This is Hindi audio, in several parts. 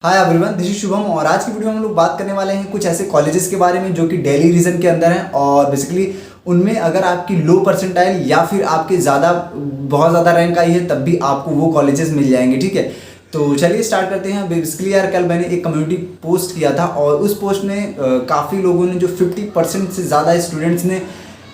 Hi everyone, this is Shubham और आज की वीडियो में हम लोग बात करने वाले हैं कुछ ऐसे कॉलेजेस के बारे में जो कि दिल्ली रीजन के अंदर हैं और बेसिकली उनमें अगर आपकी लो परसेंटाइल या फिर आपके बहुत ज़्यादा रैंक आई है तब भी आपको वो कॉलेजेस मिल जाएंगे। ठीक है, तो चलिए स्टार्ट करते हैं। बेसिकली यार कल मैंने एक कम्युनिटी पोस्ट किया था और उस पोस्ट में काफ़ी लोगों ने जो 50% से ज़्यादा स्टूडेंट्स ने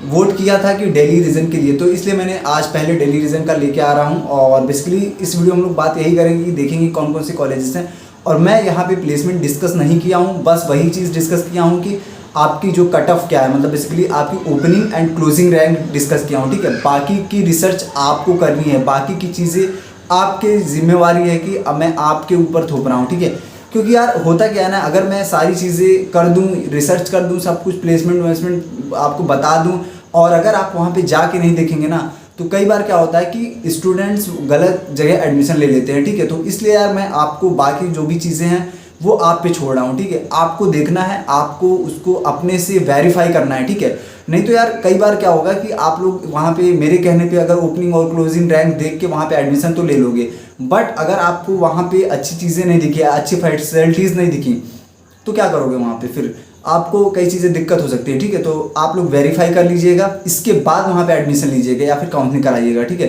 वोट किया था कि दिल्ली रीजन के लिए, तो इसलिए मैंने आज पहले दिल्ली रीजन का लेके आ रहा हूँ। और बेसिकली इस वीडियो में हम लोग बात यही करेंगे कि देखेंगे कौन कौन से कॉलेजेस हैं। और मैं यहाँ पे प्लेसमेंट डिस्कस नहीं किया हूँ, बस वही चीज़ डिस्कस किया हूँ कि आपकी जो कट ऑफ क्या है, मतलब बेसिकली आपकी opening and closing rank discuss किया हूँ। ठीक है, बाकी की रिसर्च आपको करनी है, बाकी की चीज़ें आपकी जिम्मेवारी है कि अब मैं आपके ऊपर थोप रहा हूँ। ठीक है, क्योंकि यार होता क्या है ना, अगर मैं सारी चीज़ें कर दूँ, रिसर्च कर दूँ, सब कुछ प्लेसमेंट वेसमेंट आपको बता दूँ और अगर आप वहाँ पे जाके नहीं देखेंगे ना, तो कई बार क्या होता है कि स्टूडेंट्स गलत जगह एडमिशन ले लेते हैं। ठीक है, तो इसलिए यार मैं आपको बाकी जो भी चीज़ें हैं वो आप पे छोड़ रहा हूँ। ठीक है, आपको देखना है, आपको उसको अपने से वेरीफाई करना है। ठीक है, नहीं तो यार कई बार क्या होगा कि आप लोग वहाँ पे मेरे कहने पे अगर ओपनिंग और क्लोजिंग रैंक देख के वहाँ पे एडमिशन तो ले लोगे, बट अगर आपको वहाँ पे अच्छी चीज़ें नहीं दिखी, अच्छी फैसिलिटीज़ नहीं दिखी, तो क्या करोगे वहाँ पे, फिर आपको कई चीज़ें दिक्कत हो सकती है। ठीक है, तो आप लोग वेरीफाई कर लीजिएगा, इसके बाद वहाँ पे एडमिशन लीजिएगा या फिर काउंसलिंग कराइएगा। ठीक है,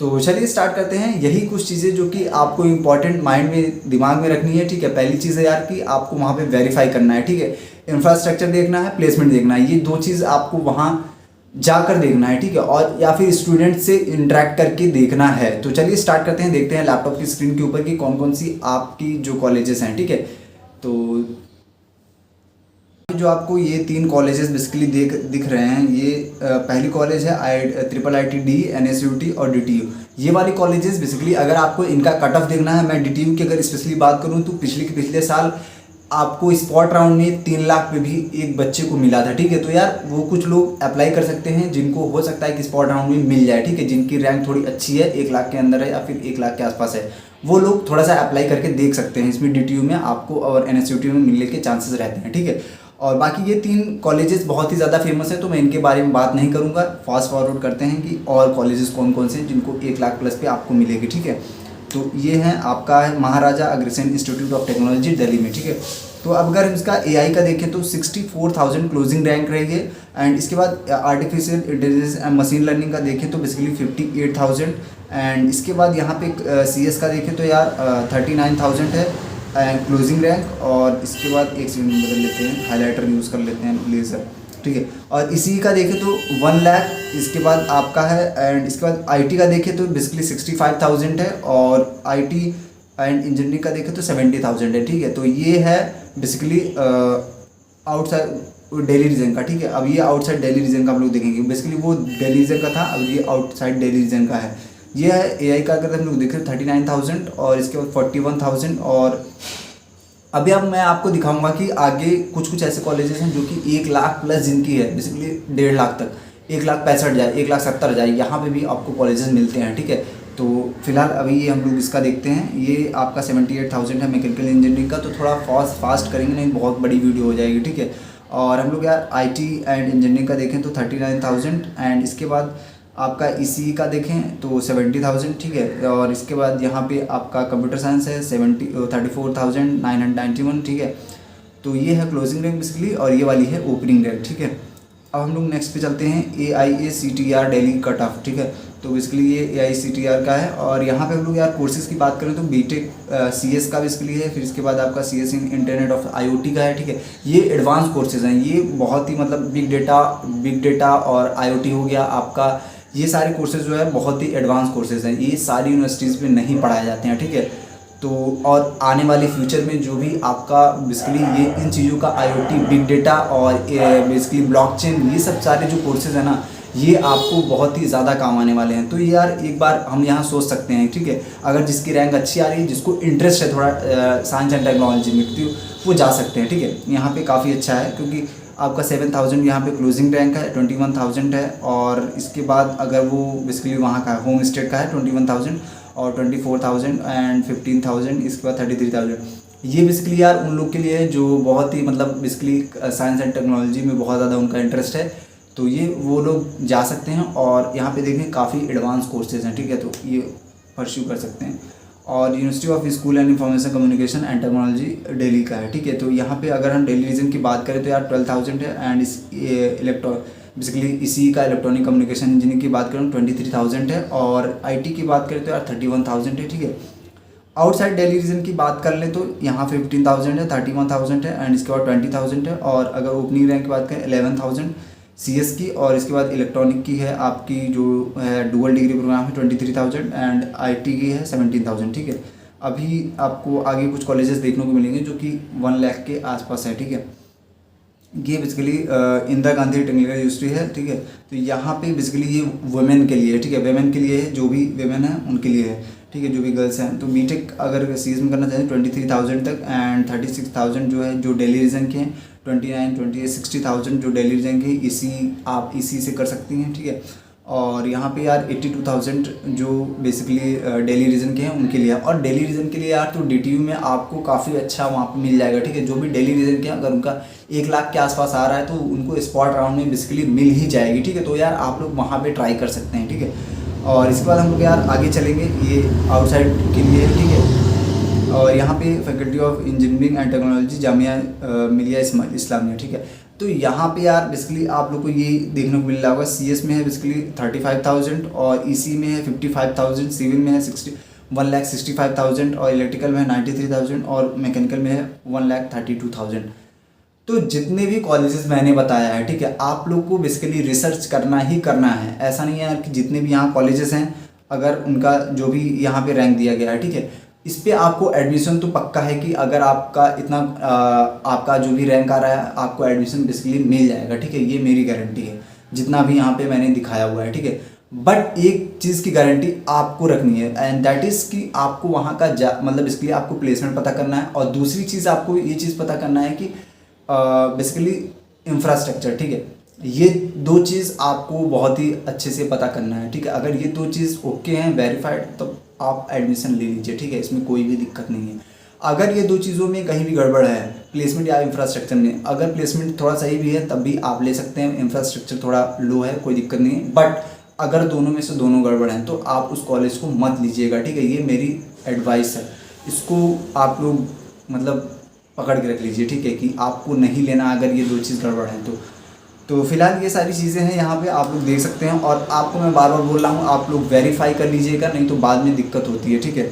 तो चलिए स्टार्ट करते हैं। यही कुछ चीज़ें जो कि आपको इंपॉर्टेंट माइंड में दिमाग में रखनी है। ठीक है, पहली चीज़ है यार कि आपको वहाँ पे वेरीफाई करना है। ठीक है, इंफ्रास्ट्रक्चर देखना है, प्लेसमेंट देखना है, ये दो चीज़ आपको वहाँ जाकर देखना है। ठीक है, और या फिर स्टूडेंट से इंटरेक्ट करके देखना है। तो चलिए स्टार्ट करते हैं, देखते हैं लैपटॉप की स्क्रीन के ऊपर कि कौन कौन सी आपकी जो कॉलेजेस हैं। ठीक है, तो जो आपको ये तीन कॉलेजेस बेसिकली दिख रहे हैं, ये पहली कॉलेज है ट्रिपल IIT NSUT और DTU। ये वाली कॉलेजेस बेसिकली अगर आपको इनका कट ऑफ देखना है, मैं DTU की अगर स्पेशली बात करूँ तो पिछले साल आपको स्पॉट राउंड में 3 लाख पे भी एक बच्चे को मिला था। ठीक है, तो यार वो कुछ लोग अप्लाई कर सकते हैं जिनको हो सकता है कि स्पॉट राउंड में मिल जाए। ठीक है, जिनकी रैंक थोड़ी अच्छी है, 1 लाख के अंदर है या फिर 1 लाख के आसपास है, वो लोग थोड़ा सा अप्लाई करके देख सकते हैं। इसमें DTU में आपको और NSUT में मिलने के चांसेस रहते हैं। ठीक है, और बाकी ये तीन कॉलेजेस बहुत ही ज़्यादा फेमस है, तो मैं इनके बारे में बात नहीं करूँगा। फास्ट फॉरवर्ड करते हैं कि और कॉलेजेस कौन कौन से जिनको 1 लाख प्लस पे आपको मिलेगी। ठीक है, तो ये है आपका है Maharaja Agrasen institute of technology Delhi में। ठीक है, तो अब अगर इसका AI का देखें तो 64,000 क्लोजिंग रैंक रही है। एंड इसके बाद artificial intelligence and machine learning का देखें तो बेसिकली 58,000। एंड इसके बाद यहाँ पे CS का देखें तो यार 39,000 है क्लोजिंग रैंक। और इसके बाद एक सेकंड बदल लेते हैं, हाईलाइटर यूज़ कर लेते हैं लेज़र। ठीक है, और इसी का देखें तो 1 लाख इसके बाद आपका है। एंड इसके बाद IT का देखें तो बेसिकली 65,000 है और IT एंड इंजीनियरिंग का देखें तो 70,000 है। ठीक है, तो ये है बेसिकली आउटसाइड दिल्ली रीजन का। ठीक है, अब ये आउटसाइड दिल्ली रीजन का हम लोग देखेंगे। बेसिकली वो दिल्ली रीजन का था, अब ये आउटसाइड दिल्ली रीजन का है। ये है AI का, अगर हम लोग देखें 39,000 और इसके बाद 41,000। और अभी अब मैं आपको दिखाऊंगा कि आगे कुछ कुछ ऐसे कॉलेजेस हैं जो कि 1 लाख प्लस जिनकी है, बेसिकली 1.5 लाख तक, 1,65,000 जाए, 1,70,000 जाए, यहाँ पे भी आपको कॉलेजेस मिलते हैं। ठीक है, तो फिलहाल अभी ये हम लोग इसका देखते हैं। ये आपका 78,000 है मैकेनिकल इंजीनियरिंग का, तो थोड़ा फास्ट करेंगे, नहीं बहुत बड़ी वीडियो हो जाएगी। ठीक है, और हम लोग यार IT एंड इंजीनियरिंग का देखें तो 39,000। एंड इसके बाद आपका ECE का देखें तो 70,000। ठीक है, और इसके बाद यहाँ पे आपका कंप्यूटर साइंस है 34,991। ठीक है, तो ये है क्लोजिंग रैंक बेसिकली और ये वाली है ओपनिंग रैंक। ठीक है, अब हम लोग नेक्स्ट पे चलते हैं, AIACTR दिल्ली कट ऑफ। ठीक है, तो बेसिकली ये AICTR का है। और यहाँ पे हम लोग यार कोर्सेज़ की बात करें तो BTech CS का बेसिकली है, फिर इसके बाद आपका CS in internet of IoT का है। ठीक है, ये एडवांस कोर्सेज़ हैं, ये बहुत ही मतलब बिग डेटा और IoT हो गया आपका, ये सारे कोर्सेज़ जो है बहुत ही एडवांस कोर्सेज़ हैं, ये सारी यूनिवर्सिटीज़ में नहीं पढ़ाए जाते हैं। ठीक है, तो और आने वाले फ्यूचर में जो भी आपका बेसिकली ये इन चीज़ों का IoT बिग डेटा और बेसिकली ब्लॉकचेन, ये सब सारे जो कोर्सेज़ हैं ना, ये आपको बहुत ही ज़्यादा काम आने वाले हैं। तो ये यार एक बार हम यहाँ सोच सकते हैं। ठीक है, अगर जिसकी रैंक अच्छी आ रही है, जिसको इंटरेस्ट है थोड़ा साइंस एंड टेक्नोलॉजी में, तो वो जा सकते हैं। ठीक है, यहाँ पे काफ़ी अच्छा है क्योंकि आपका 7,000 यहाँ पे क्लोजिंग रैंक है, 21,000 है। और इसके बाद अगर वो बेसिकली वहाँ का होम स्टेट का है 21,000 और 24,000 एंड 15,000, इसके बाद 33,000। ये बेसिकली यार उन लोग के लिए है जो बहुत ही मतलब बेसिकली साइंस एंड टेक्नोलॉजी में बहुत ज़्यादा उनका इंटरेस्ट है, तो ये वो लोग जा सकते हैं। और यहाँ पे देखें काफ़ी एडवांस कोर्सेज हैं। ठीक है, तो ये परस्यू कर सकते हैं। और university of school and information communication and technology Delhi का है, ठीक है। तो यहाँ पे अगर हम दिल्ली रीजन की बात करें तो यार 12,000 है। एंड इस बेसिकली इसी का इलेक्ट्रॉनिक कम्युनिकेशन इंजीनियरिंग की बात करें 23,000 है। और आईटी की बात करें तो यार 31,000 है, ठीक है। आउटसाइड दिल्ली रीजन की बात कर लें तो यहाँ 15,000 है, 31,000 है। एंड इसके बाद 20,000 है। और अगर ओपनिंग रैंक की बात करें 11,000 सीएस की। और इसके बाद इलेक्ट्रॉनिक की है आपकी जो है डुअल डिग्री प्रोग्राम है 23,000। एंड आईटी की है 17,000, ठीक है। अभी आपको आगे कुछ कॉलेजेस देखने को मिलेंगे जो कि 1 लाख के आसपास है, ठीक है। ये basically Indira Gandhi technical university है, ठीक है। तो यहाँ पे बेसिकली ये वुमेन के लिए है, ठीक है। वुमेन के लिए है, जो भी वुमेन है उनके लिए है, ठीक है, जो भी गर्ल्स हैं। तो बीटेक अगर सीएस में करना चाहें 23,000 तक। एंड 36,000 जो है जो दिल्ली रीजन के हैं, 29, 28, 60,000 जो दिल्ली रीजन के आप इसी से कर सकती हैं, ठीक है। और यहाँ पे यार 82,000 जो बेसिकली दिल्ली रीजन के हैं उनके लिए। और दिल्ली रीजन के लिए यार तो डीटीयू में आपको काफ़ी अच्छा वहाँ पे मिल जाएगा, ठीक है। जो भी दिल्ली रीजन के हैं अगर उनका 1 लाख के आसपास आ रहा है तो उनको स्पॉट राउंड में बेसिकली मिल ही जाएगी, ठीक है। तो यार आप लोग वहाँ पे ट्राई कर सकते हैं, ठीक है। और इसके बाद हम लोग यार आगे चलेंगे, ये आउटसाइड के लिए, ठीक है। और यहाँ पे faculty of engineering and technology Jamia Millia Islamia, ठीक है। तो यहाँ पे यार बेसिकली आप लोग को ये देखने को मिल रहा होगा, सीएस में है बेसिकली 35,000 और ईसी में है 55,000, सिविल में है 1,65,000 और इलेक्ट्रिकल में है 93,000 और मैकेनिकल में है 1,32,000। तो जितने भी कॉलेजेस मैंने बताया है, ठीक है, आप लोग को बेसिकली रिसर्च करना ही करना है। ऐसा नहीं है यार कि जितने भी यहाँ कॉलेजेस हैं अगर उनका जो भी यहाँ पे रैंक दिया गया है, ठीक है, इस पे आपको एडमिशन तो पक्का है कि अगर आपका इतना आपका जो भी रैंक आ रहा है आपको एडमिशन बेसिकली मिल जाएगा, ठीक है। ये मेरी गारंटी है जितना भी यहाँ पे मैंने दिखाया हुआ है, ठीक है। बट एक चीज़ की गारंटी आपको रखनी है एंड दैट इज़ कि आपको वहाँ का मतलब बेसिकली आपको प्लेसमेंट पता करना है। और दूसरी चीज़ आपको ये चीज़ पता करना है कि बेसिकली इंफ्रास्ट्रक्चर, ठीक है। ये 2 चीज़ आपको बहुत ही अच्छे से पता करना है, ठीक है। अगर ये 2 चीज़ ओके हैं वेरीफाइड तो आप एडमिशन ले लीजिए, ठीक है। इसमें कोई भी दिक्कत नहीं है। अगर ये 2 चीज़ों में कहीं भी गड़बड़ है प्लेसमेंट या इंफ्रास्ट्रक्चर में, अगर प्लेसमेंट थोड़ा सही भी है तब भी आप ले सकते हैं, इंफ्रास्ट्रक्चर थोड़ा लो है कोई दिक्कत नहीं है। बट अगर दोनों में से दोनों गड़बड़ हैं तो आप उस कॉलेज को मत लीजिएगा, ठीक है। ये मेरी एडवाइस है, इसको आप लोग मतलब पकड़ के रख लीजिए, ठीक है, कि आपको नहीं लेना अगर ये 2 चीज़ गड़बड़ हैं तो फिलहाल ये सारी चीज़ें हैं यहाँ पे आप लोग देख सकते हैं। और आपको मैं बार बार बोल रहा हूँ आप लोग वेरीफाई कर लीजिएगा, नहीं तो बाद में दिक्कत होती है, ठीक है।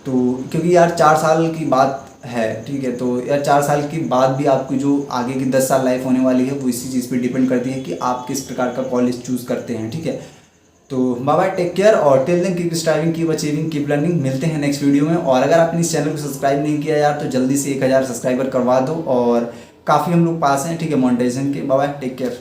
तो क्योंकि यार 4 साल की बात है, ठीक है। तो यार 4 साल के बाद भी आपकी जो आगे की 10 साल लाइफ होने वाली है वो इसी चीज़ पे डिपेंड करती है कि आप किस प्रकार का कॉलेज चूज़ करते हैं, ठीक है। तो बाय बाय, टेक केयर और till then keep striving, keep achieving, keep learning. मिलते हैं नेक्स्ट वीडियो में। और अगर आपने इस चैनल को सब्सक्राइब नहीं किया यार तो जल्दी से 1000 सब्सक्राइबर करवा दो। और काफ़ी हम लोग पास हैं, ठीक है, मोनेटाइजेशन के। Bye bye, take care.